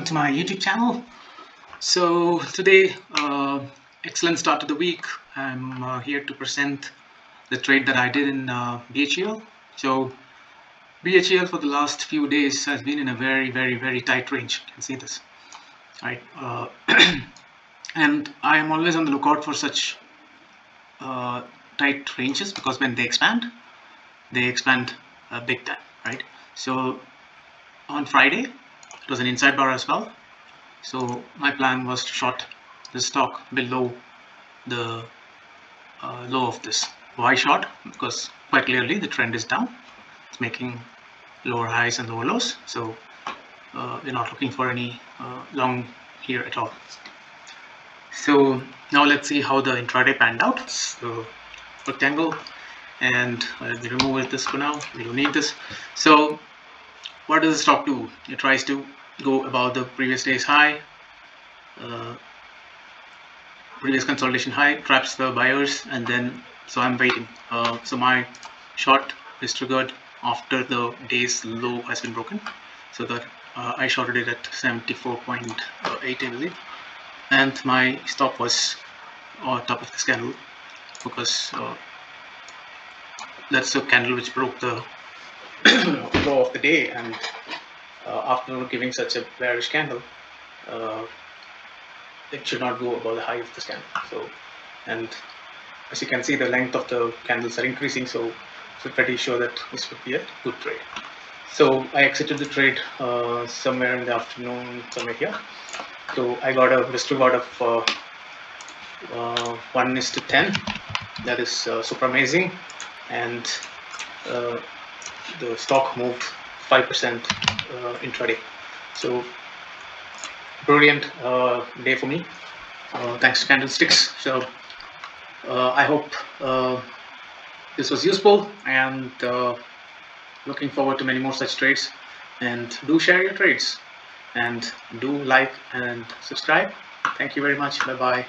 to my YouTube channel. So today, excellent start to the week. I'm here to present the trade that I did in BHEL. So BHEL for the last few days has been in a very tight range. You can see this, right? And I am always on the lookout for such tight ranges, because when they expand big time, right? So on Friday, it was an inside bar as well. So my plan was to short the stock below the low of this. Why short? Because quite clearly the trend is down. It's making lower highs and lower lows. So we're not looking for any long here at all. So now let's see how the intraday panned out. So rectangle, and we remove this for now. We don't need this. So what does the stock do? It tries to go above the previous day's high, previous consolidation high, traps the buyers, and then so I'm waiting. So my short is triggered after the day's low has been broken, so that I shorted it at 74.8, I believe, and my stop was on top of this candle, because that's the candle which broke the low of the day, and after giving such a bearish candle, it should not go above the high of this candle. So, and as you can see, the length of the candles are increasing, so we're pretty sure that this would be a good trade. So I exited the trade somewhere in the afternoon, somewhere here. So I got a risk reward of 1:10. That is super amazing, and the stock moved 5% intraday. So brilliant day for me, thanks to candlesticks. So I hope this was useful, and looking forward to many more such trades. And do share your trades, and do like and subscribe. Thank you very much. Bye bye.